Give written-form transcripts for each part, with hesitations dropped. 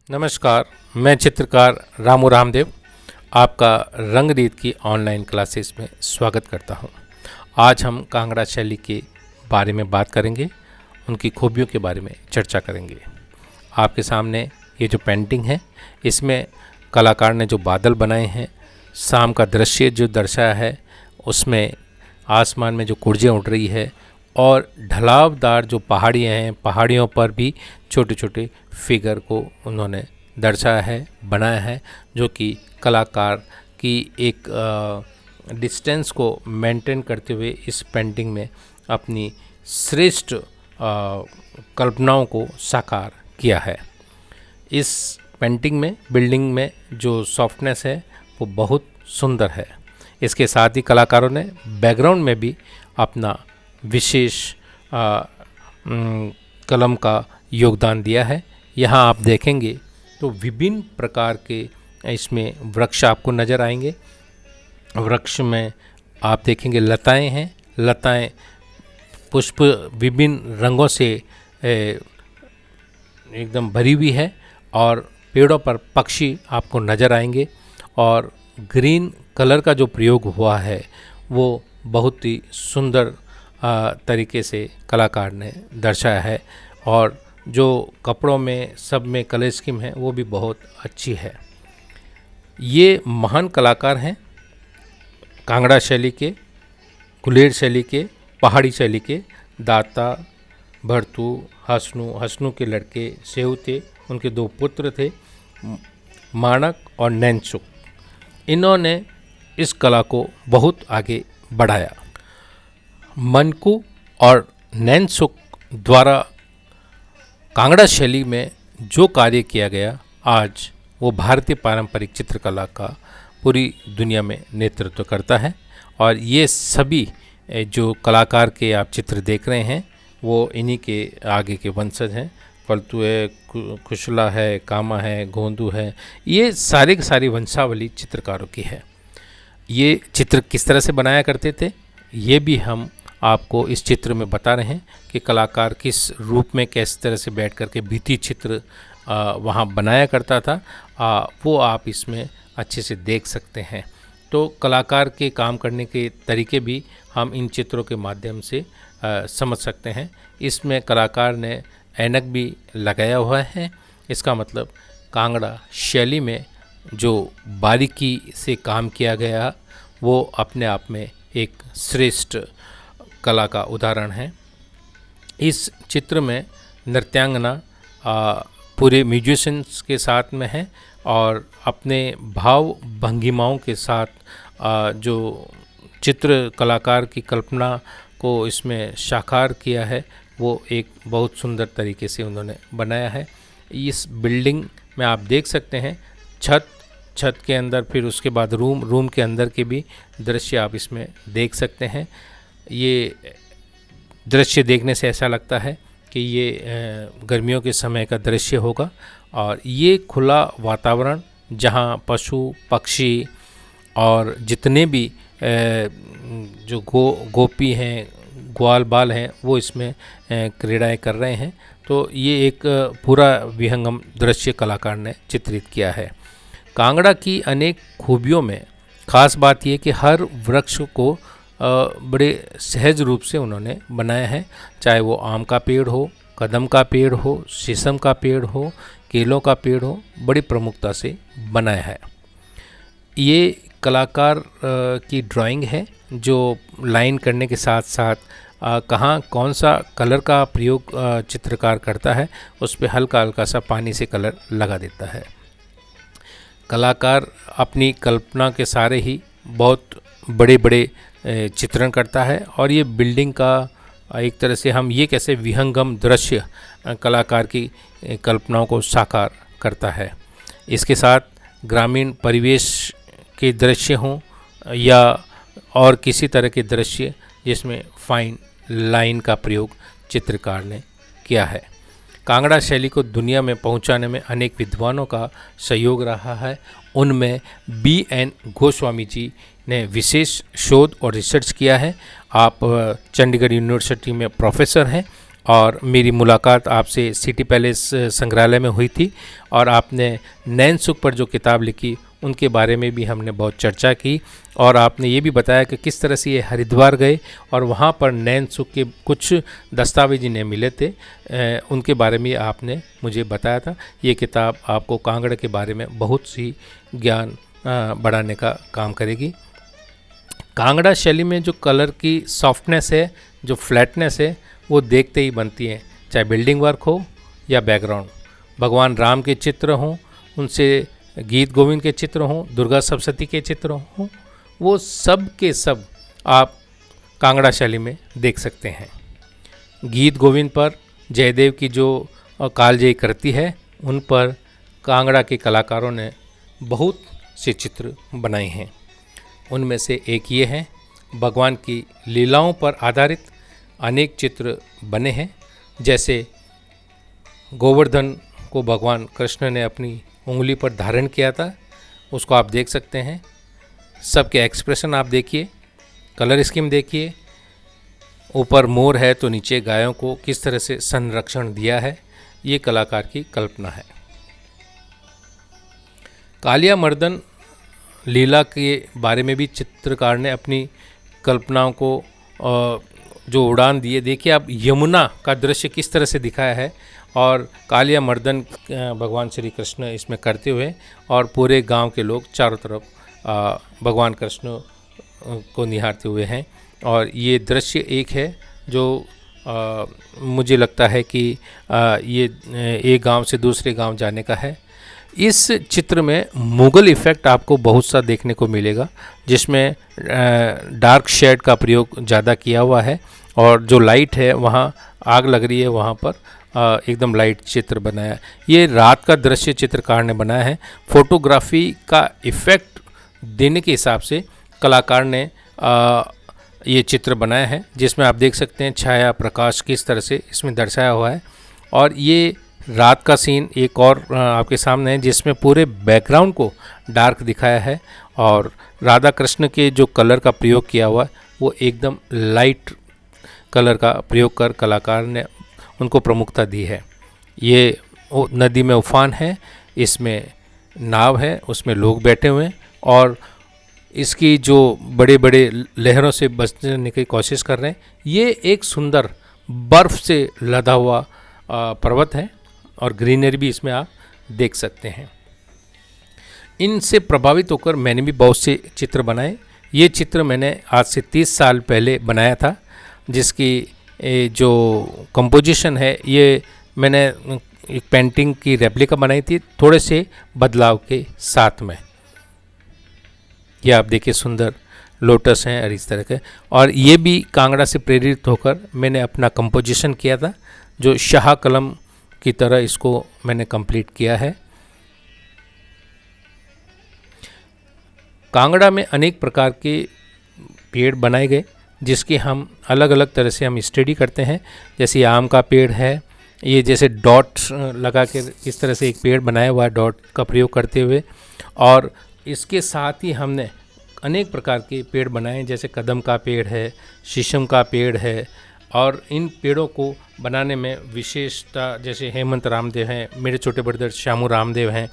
नमस्कार। मैं चित्रकार रामू रामदेव आपका रंगरीत की ऑनलाइन क्लासेस में स्वागत करता हूं। आज हम कांगड़ा शैली के बारे में बात करेंगे, उनकी खूबियों के बारे में चर्चा करेंगे। आपके सामने ये जो पेंटिंग है, इसमें कलाकार ने जो बादल बनाए हैं, शाम का दृश्य जो दर्शाया है, उसमें आसमान में जो कुर्जियाँ उड़ रही है और ढलावदार जो पहाड़ियाँ हैं, पहाड़ियों पर भी छोटे छोटे फिगर को उन्होंने दर्शाया है, बनाया है, जो कि कलाकार की एक डिस्टेंस को मेंटेन करते हुए इस पेंटिंग में अपनी श्रेष्ठ कल्पनाओं को साकार किया है। इस पेंटिंग में, बिल्डिंग में जो सॉफ्टनेस है वो बहुत सुंदर है। इसके साथ ही कलाकारों ने बैकग्राउंड में भी अपना विशेष कलम का योगदान दिया है। यहाँ आप देखेंगे तो विभिन्न प्रकार के इसमें वृक्ष आपको नज़र आएंगे। वृक्ष में आप देखेंगे लताएं हैं, लताएं पुष्प विभिन्न रंगों से एकदम भरी हुई है और पेड़ों पर पक्षी आपको नज़र आएंगे और ग्रीन कलर का जो प्रयोग हुआ है वो बहुत ही सुंदर तरीके से कलाकार ने दर्शाया है और जो कपड़ों में सब में कलर स्कीम है वो भी बहुत अच्छी है। ये महान कलाकार हैं कांगड़ा शैली के, कुलेर शैली के, पहाड़ी शैली के। दाता, भरतू, हसनू के लड़के सेहुते, उनके 2 पुत्र थे, माणक और नैनसुख। इन्होंने इस कला को बहुत आगे बढ़ाया। मनकू और नैनसुख द्वारा कांगड़ा शैली में जो कार्य किया गया, आज वो भारतीय पारंपरिक चित्रकला का पूरी दुनिया में नेतृत्व करता है। और ये सभी जो कलाकार के आप चित्र देख रहे हैं वो इन्हीं के आगे के वंशज हैं। फल्तू है, खुशला है, कामा है, गोंदू है, ये सारे के सारी वंशावली चित्रकारों की है। ये चित्र किस तरह से बनाया करते थे, ये भी हम आपको इस चित्र में बता रहे हैं कि कलाकार किस रूप में किस तरह से बैठ कर के भित्ति चित्र वहाँ बनाया करता था, वो आप इसमें अच्छे से देख सकते हैं। तो कलाकार के काम करने के तरीके भी हम इन चित्रों के माध्यम से समझ सकते हैं। इसमें कलाकार ने ऐनक भी लगाया हुआ है। इसका मतलब कांगड़ा शैली में जो बारीकी से काम किया गया वो अपने आप में एक श्रेष्ठ कला का उदाहरण है। इस चित्र में नृत्यांगना पूरे म्यूजिशियंस के साथ में है और अपने भाव भंगिमाओं के साथ जो चित्र कलाकार की कल्पना को इसमें साकार किया है वो एक बहुत सुंदर तरीके से उन्होंने बनाया है। इस बिल्डिंग में आप देख सकते हैं छत के अंदर, फिर उसके बाद रूम के अंदर के भी दृश्य आप इसमें देख सकते हैं। ये दृश्य देखने से ऐसा लगता है कि ये गर्मियों के समय का दृश्य होगा और ये खुला वातावरण जहाँ पशु पक्षी और जितने भी जो गोपी हैं, ग्वाल बाल हैं, वो इसमें क्रीड़ाएँ कर रहे हैं। तो ये एक पूरा विहंगम दृश्य कलाकार ने चित्रित किया है। कांगड़ा की अनेक खूबियों में ख़ास बात ये कि हर वृक्ष को बड़े सहज रूप से उन्होंने बनाया है, चाहे वो आम का पेड़ हो, कदम का पेड़ हो, शीशम का पेड़ हो, केलों का पेड़ हो, बड़ी प्रमुखता से बनाया है। ये कलाकार की ड्राइंग है जो लाइन करने के साथ साथ कहाँ कौन सा कलर का प्रयोग चित्रकार करता है, उस पर हल्का हल्का सा पानी से कलर लगा देता है। कलाकार अपनी कल्पना के सारे ही बहुत बड़े बड़े चित्रण करता है और ये बिल्डिंग का एक तरह से हम ये कैसे विहंगम दृश्य कलाकार की कल्पनाओं को साकार करता है। इसके साथ ग्रामीण परिवेश के दृश्य हों या और किसी तरह के दृश्य जिसमें फाइन लाइन का प्रयोग चित्रकार ने किया है। कांगड़ा शैली को दुनिया में पहुंचाने में अनेक विद्वानों का सहयोग रहा है। उनमें B.N. गोस्वामी जी ने विशेष शोध और रिसर्च किया है। आप चंडीगढ़ यूनिवर्सिटी में प्रोफेसर हैं और मेरी मुलाकात आपसे सिटी पैलेस संग्रहालय में हुई थी और आपने नैन सुख पर जो किताब लिखी उनके बारे में भी हमने बहुत चर्चा की और आपने ये भी बताया कि किस तरह से ये हरिद्वार गए और वहाँ पर नैन सुख के कुछ दस्तावेज इन्हें मिले थे, उनके बारे में आपने मुझे बताया था। ये किताब आपको कांगड़ा के बारे में बहुत सी ज्ञान बढ़ाने का काम करेगी। कांगड़ा शैली में जो कलर की सॉफ्टनेस है, जो फ्लैटनेस है, वो देखते ही बनती है, चाहे बिल्डिंग वर्क हो या बैकग्राउंड। भगवान राम के चित्र हों, उनसे गीत गोविंद के चित्र हों, दुर्गा सप्तशती के चित्र हों, वो सब के सब आप कांगड़ा शैली में देख सकते हैं। गीत गोविंद पर जयदेव की जो कालजयी कृति है, उन पर कांगड़ा के कलाकारों ने बहुत से चित्र बनाए हैं। उनमें से एक ये है, भगवान की लीलाओं पर आधारित अनेक चित्र बने हैं। जैसे गोवर्धन को भगवान कृष्ण ने अपनी उंगली पर धारण किया था, उसको आप देख सकते हैं। सबके एक्सप्रेशन आप देखिए, कलर स्कीम देखिए, ऊपर मोर है तो नीचे गायों को किस तरह से संरक्षण दिया है, ये कलाकार की कल्पना है। कालिया मर्दन लीला के बारे में भी चित्रकार ने अपनी कल्पनाओं को जो उड़ान दिए। देखिए आप यमुना का दृश्य किस तरह से दिखाया है और कालिया मर्दन भगवान श्री कृष्ण इसमें करते हुए और पूरे गांव के लोग चारों तरफ भगवान कृष्ण को निहारते हुए हैं। और ये दृश्य एक है जो मुझे लगता है कि ये एक गांव से दूसरे गांव जाने का है। इस चित्र में मुगल इफ़ेक्ट आपको बहुत सा देखने को मिलेगा, जिसमें डार्क शेड का प्रयोग ज़्यादा किया हुआ है और जो लाइट है वहाँ आग लग रही है, वहाँ पर एकदम लाइट चित्र बनाया है। ये रात का दृश्य चित्रकार ने बनाया है। फोटोग्राफी का इफ़ेक्ट देने के हिसाब से कलाकार ने ये चित्र बनाया है, जिसमें आप देख सकते हैं छाया प्रकाश किस तरह से इसमें दर्शाया हुआ है। और ये रात का सीन एक और आपके सामने है, जिसमें पूरे बैकग्राउंड को डार्क दिखाया है और राधा कृष्ण के जो कलर का प्रयोग किया हुआ है वो एकदम लाइट कलर का प्रयोग कर कलाकार ने उनको प्रमुखता दी है। ये नदी में उफान है, इसमें नाव है, उसमें लोग बैठे हुए हैं और इसकी जो बड़े बड़े लहरों से बचने की कोशिश कर रहे हैं। ये एक सुंदर बर्फ़ से लदा हुआ पर्वत है और ग्रीनरी भी इसमें आप देख सकते हैं। इनसे प्रभावित होकर मैंने भी बहुत से चित्र बनाए। ये चित्र मैंने आज से 30 साल पहले बनाया था, जिसकी जो कंपोजिशन है ये मैंने एक पेंटिंग की रेप्लिका बनाई थी, थोड़े से बदलाव के साथ में। ये आप देखिए सुंदर लोटस हैं और इस तरह के। और ये भी कांगड़ा से प्रेरित होकर मैंने अपना कंपोजिशन किया था, जो शाह कलम की तरह इसको मैंने कंप्लीट किया है। कांगड़ा में अनेक प्रकार के पेड़ बनाए गए, जिसकी हम अलग अलग तरह से हम स्टडी करते हैं। जैसे आम का पेड़ है, ये जैसे डॉट लगा के इस तरह से एक पेड़ बनाया हुआ है डॉट का प्रयोग करते हुए। और इसके साथ ही हमने अनेक प्रकार के पेड़ बनाए, जैसे कदम का पेड़ है, शीशम का पेड़ है। और इन पेड़ों को बनाने में विशेषता, जैसे हेमंत रामदेव हैं, मेरे छोटे ब्रदर श्यामू रामदेव हैं,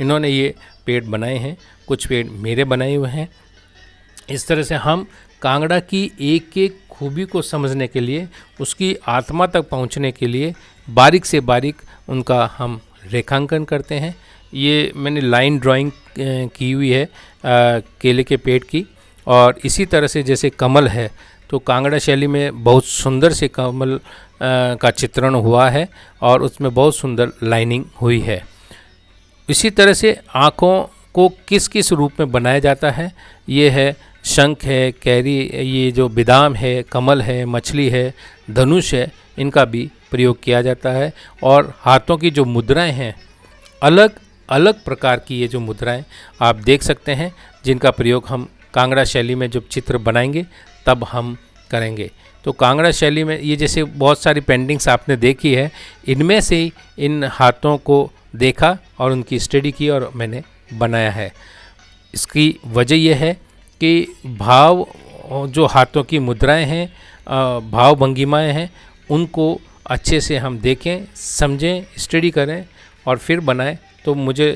इन्होंने ये पेड़ बनाए हैं, कुछ पेड़ मेरे बनाए हुए हैं। इस तरह से हम कांगड़ा की एक एक खूबी को समझने के लिए, उसकी आत्मा तक पहुंचने के लिए बारीक से बारीक उनका हम रेखांकन करते हैं। ये मैंने लाइन ड्राइंग की हुई है केले के पेड़ की। और इसी तरह से जैसे कमल है, तो कांगड़ा शैली में बहुत सुंदर से कमल का चित्रण हुआ है और उसमें बहुत सुंदर लाइनिंग हुई है। इसी तरह से आँखों को किस किस रूप में बनाया जाता है, ये है शंख है, कैरी, ये जो बिदाम है, कमल है, मछली है, धनुष है, इनका भी प्रयोग किया जाता है। और हाथों की जो मुद्राएं हैं, अलग अलग प्रकार की ये जो मुद्राएं आप देख सकते हैं, जिनका प्रयोग हम कांगड़ा शैली में जब चित्र बनाएंगे तब हम करेंगे। तो कांगड़ा शैली में ये जैसे बहुत सारी पेंटिंग्स आपने देखी है, इनमें से ही इन हाथों को देखा और उनकी स्टडी की और मैंने बनाया है। इसकी वजह यह है कि भाव, जो हाथों की मुद्राएं हैं, भाव भंगिमाएं हैं, उनको अच्छे से हम देखें, समझें, स्टडी करें और फिर बनाएं तो मुझे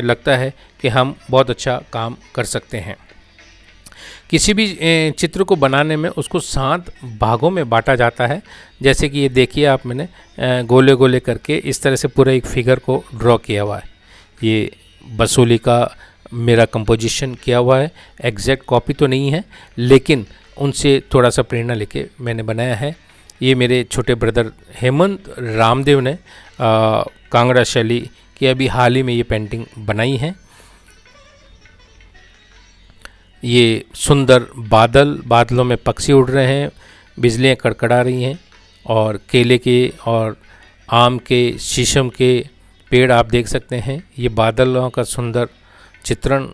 लगता है कि हम बहुत अच्छा काम कर सकते हैं। किसी भी चित्र को बनाने में उसको 7 भागों में बांटा जाता है। जैसे कि ये देखिए आप, मैंने गोले गोले करके इस तरह से पूरा एक फिगर को ड्रॉ किया हुआ है। ये बसोली का मेरा कंपोजिशन किया हुआ है, एग्जैक्ट कॉपी तो नहीं है लेकिन उनसे थोड़ा सा प्रेरणा लेके मैंने बनाया है। ये मेरे छोटे ब्रदर हेमंत रामदेव ने कांगड़ा शैली की अभी हाल ही में ये पेंटिंग बनाई है। ये सुंदर बादल, बादलों में पक्षी उड़ रहे हैं, बिजलियाँ कड़कड़ा रही हैं और केले के और आम के, शीशम के पेड़ आप देख सकते हैं। ये बादलों का सुंदर चित्रण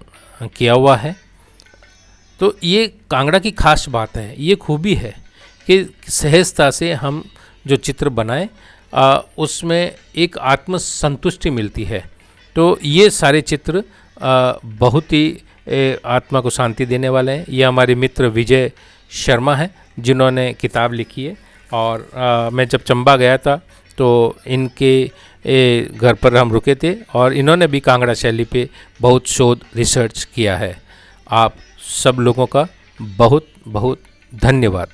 किया हुआ है। तो ये कांगड़ा की खास बात है, ये खूबी है कि सहजता से हम जो चित्र बनाएं उसमें एक आत्मसंतुष्टि मिलती है। तो ये सारे चित्र बहुत ही आत्मा को शांति देने वाले हैं। ये हमारे मित्र विजय शर्मा हैं जिन्होंने किताब लिखी है और मैं जब चंबा गया था तो इनके घर पर हम रुके थे और इन्होंने भी कांगड़ा शैली पे बहुत शोध रिसर्च किया है। आप सब लोगों का बहुत बहुत धन्यवाद।